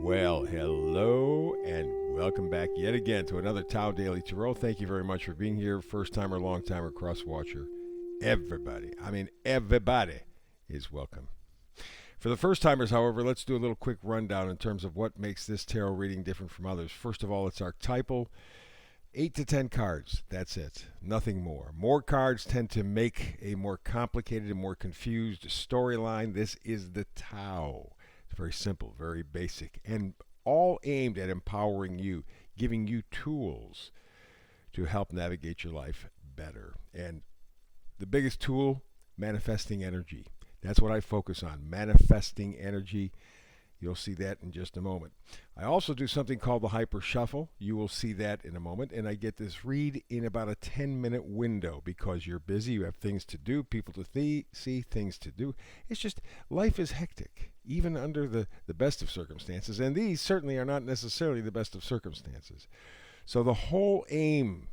Well, hello and welcome back yet again to another Tao Daily Tarot. Thank you very much for being here. First timer, long timer, cross watcher. Everybody is welcome. For the first timers, however, let's do a little quick rundown in terms of what makes this tarot reading different from others. First of all, it's archetypal. 8 to 10 cards. That's it. Nothing more. More cards tend to make a more complicated and more confused storyline. This is the Tao. It's very simple, very basic, and all aimed at empowering you, giving you tools to help navigate your life better. And the biggest tool, manifesting energy. That's what I focus on, manifesting energy. You'll see that in just a moment. I also do something called the Hyper Shuffle. You will see that in a moment. And I get this read in about a 10-minute window because you're busy, you have things to do, people to see, things to do. It's just, life is hectic, even under the best of circumstances. And these certainly are not necessarily the best of circumstances. So the whole aim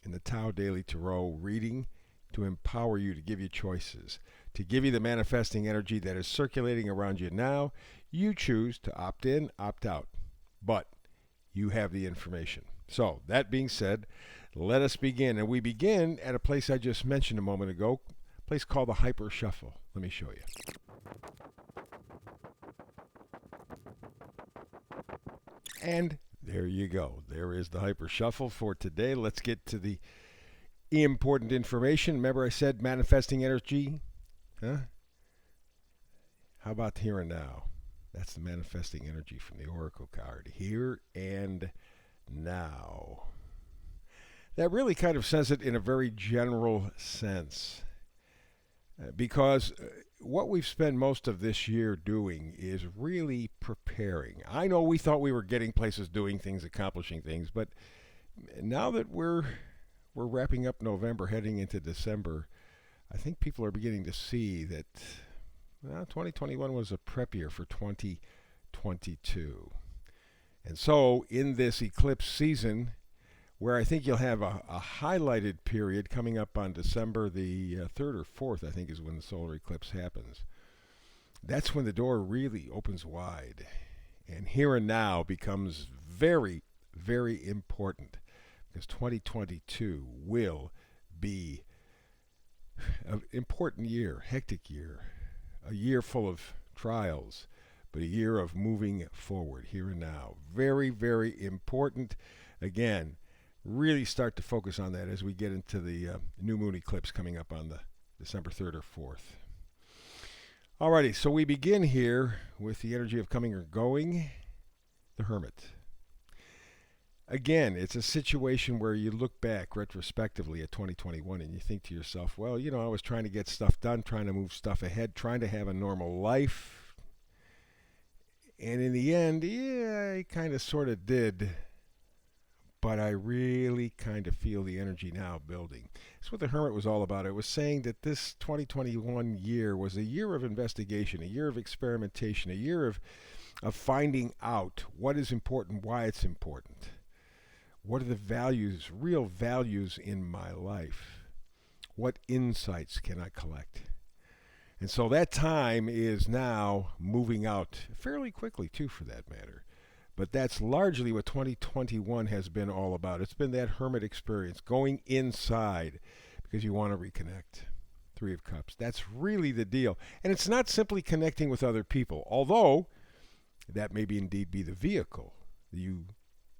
in the Tao Daily Tarot reading to empower you, to give you choices, to give you the manifesting energy that is circulating around you now. You choose to opt in, opt out, but you have the information. So that being said, let us begin. And we begin at a place I just mentioned a moment ago, a place called the Hyper Shuffle. Let me show you. And there you go. There is the Hyper Shuffle for today. Let's get to the important information. Remember I said manifesting energy? Huh? How about here and now? That's the manifesting energy from the Oracle card. Here and now. That really kind of says it in a very general sense. Because what we've spent most of this year doing is really preparing. I know we thought we were getting places, doing things, accomplishing things, but now that we're wrapping up November, heading into December, I think people are beginning to see that 2021 was a prep year for 2022. And so in this eclipse season, where I think you'll have a highlighted period coming up on December the 3rd or 4th, I think is when the solar eclipse happens. That's when the door really opens wide. And here and now becomes very, very important, because 2022 will be an important year, hectic year, a year full of trials, but a year of moving forward here and now. Very, very important. Again, really start to focus on that as we get into the new moon eclipse coming up on the December 3rd or 4th. Alrighty, so we begin here with the energy of coming or going, the Hermit. Again, it's a situation where you look back retrospectively at 2021 and you think to yourself, well, I was trying to get stuff done, trying to move stuff ahead, trying to have a normal life. And in the end, yeah, I kind of sort of did. But I really kind of feel the energy now building. That's what the Hermit was all about. It was saying that this 2021 year was a year of investigation, a year of experimentation, a year of finding out what is important, why it's important. What are the values, real values in my life? What insights can I collect? And so that time is now moving out fairly quickly, too, for that matter. But that's largely what 2021 has been all about. It's been that Hermit experience, going inside because you want to reconnect. 3 of Cups. That's really the deal. And it's not simply connecting with other people, although that may indeed be the vehicle. You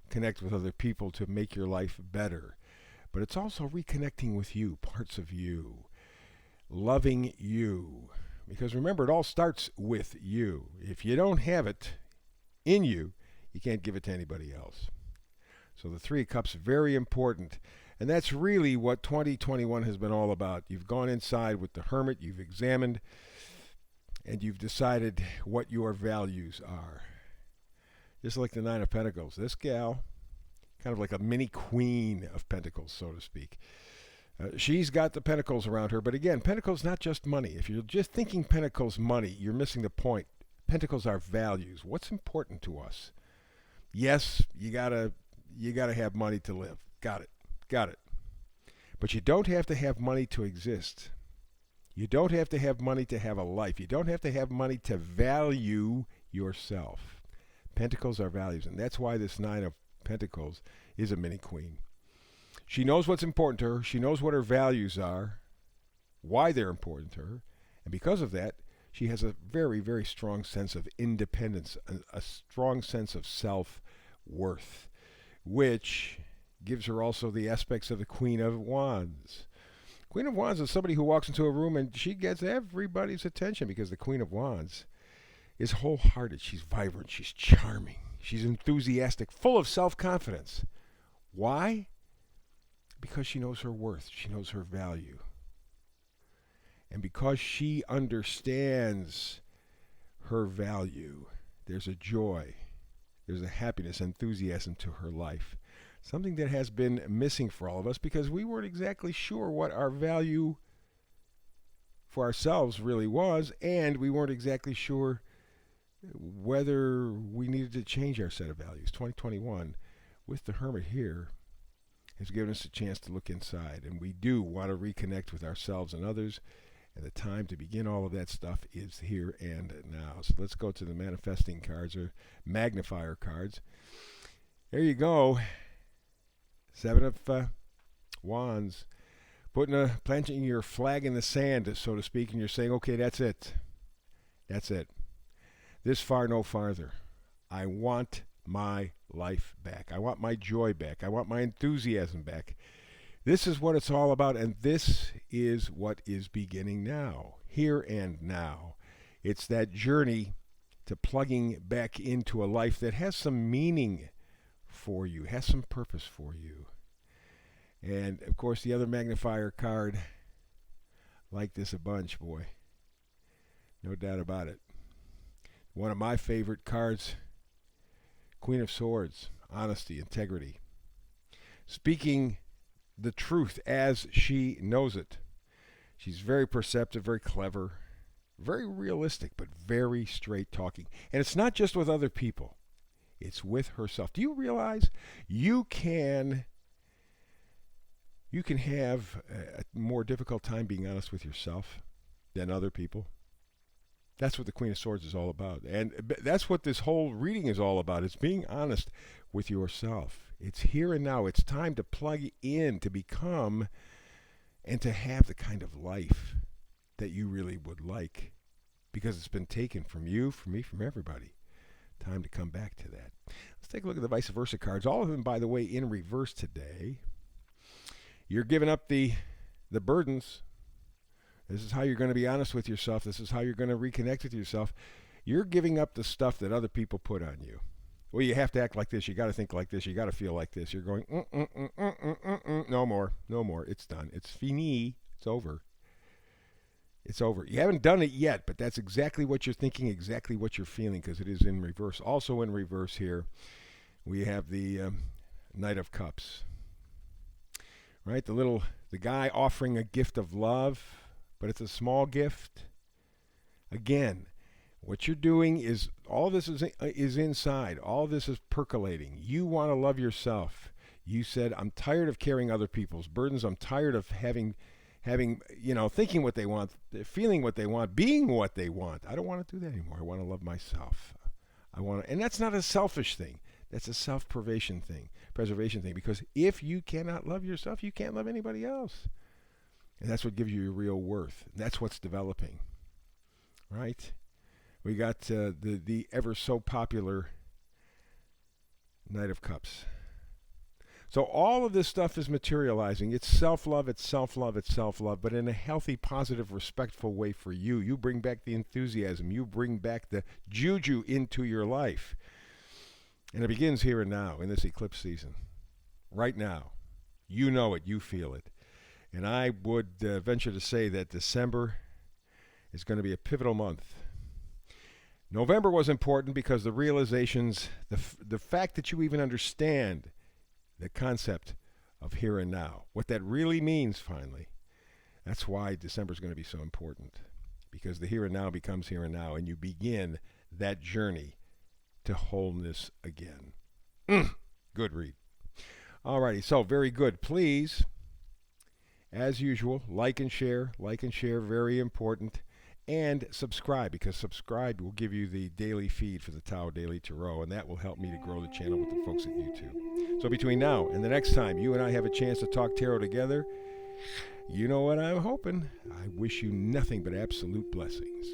connect with other people to make your life better. But it's also reconnecting with you, parts of you, loving you. Because remember, it all starts with you. If you don't have it in you, you can't give it to anybody else. So the 3 of Cups, very important. And that's really what 2021 has been all about. You've gone inside with the Hermit, you've examined, and you've decided what your values are. Just like the Nine of Pentacles. This gal, kind of like a mini queen of pentacles, so to speak. She's got the pentacles around her. But again, pentacles not just money. If you're just thinking pentacles money, you're missing the point. Pentacles are values. What's important to us? Yes, you gotta have money to live. Got it. But you don't have to have money to exist. You don't have to have money to have a life. You don't have to have money to value yourself. Pentacles are values, and that's why this Nine of Pentacles is a mini queen. She knows what's important to her. She knows what her values are, why they're important to her, and because of that, she has a very, very strong sense of independence, a strong sense of self-worth, which gives her also the aspects of the Queen of Wands. Queen of Wands is somebody who walks into a room and she gets everybody's attention because the Queen of Wands is wholehearted. She's vibrant. She's charming. She's enthusiastic, full of self-confidence. Why? Because she knows her worth. She knows her value. And because she understands her value, there's a joy, there's a happiness, enthusiasm to her life. Something that has been missing for all of us because we weren't exactly sure what our value for ourselves really was, and we weren't exactly sure whether we needed to change our set of values. 2021, with the Hermit here, has given us a chance to look inside, and we do want to reconnect with ourselves and others, and the time to begin all of that stuff is here and now. So let's go to the manifesting cards, or magnifier cards. There you go. Seven of Wands. Planting your flag in the sand, so to speak, and you're saying, okay, that's it. That's it. This far, no farther. I want my life back. I want my joy back. I want my enthusiasm back. This is what it's all about, and this is what is beginning now, here and now. It's that journey to plugging back into a life that has some meaning for you, has some purpose for you. And, of course, the other magnifier card, like this a bunch, boy. No doubt about it. One of my favorite cards, Queen of Swords, honesty, integrity. Speaking the truth as she knows it. She's very perceptive, very clever, very realistic, but very straight talking. And it's not just with other people. It's with herself. Do you realize you can have a more difficult time being honest with yourself than other people? That's what the Queen of Swords is all about. And that's what this whole reading is all about. It's being honest with yourself. It's here and now. It's time to plug in, to become, and to have the kind of life that you really would like. Because it's been taken from you, from me, from everybody. Time to come back to that. Let's take a look at the vice versa cards. All of them, by the way, in reverse today. You're giving up the burdens. This is how you're going to be honest with yourself. This is how you're going to reconnect with yourself. You're giving up the stuff that other people put on you. Well, you have to act like this. You got to think like this. You got to feel like this. You're going, no more, no more. It's done. It's fini. It's over. It's over. You haven't done it yet, but that's exactly what you're thinking, exactly what you're feeling, because it is in reverse. Also in reverse here, we have the Knight of Cups. Right? The guy offering a gift of love, but it's a small gift. Again, what you're doing is, all this is inside. All this is percolating. You want to love yourself. You said, I'm tired of carrying other people's burdens. I'm tired of having, thinking what they want, feeling what they want, being what they want. I don't want to do that anymore. I want to love myself. And that's not a selfish thing. That's a self-preservation thing, because if you cannot love yourself, you can't love anybody else. And that's what gives you your real worth. That's what's developing, right? We got the ever so popular Knight of Cups. So all of this stuff is materializing. It's self-love, it's self-love, it's self-love, but in a healthy, positive, respectful way for you. You bring back the enthusiasm. You bring back the juju into your life. And it begins here and now in this eclipse season. Right now. You know it. You feel it. And I would venture to say that December is going to be a pivotal month. November was important because the realizations, the fact that you even understand the concept of here and now, what that really means finally, that's why December is going to be so important. Because the here and now becomes here and now, and you begin that journey to wholeness again. Good read. Alrighty, so very good. Please, as usual, like and share, very important. And subscribe, because subscribe will give you the daily feed for the Tao Daily Tarot, and that will help me to grow the channel with the folks at YouTube. So between now and the next time you and I have a chance to talk tarot together, you know what I'm hoping. I wish you nothing but absolute blessings.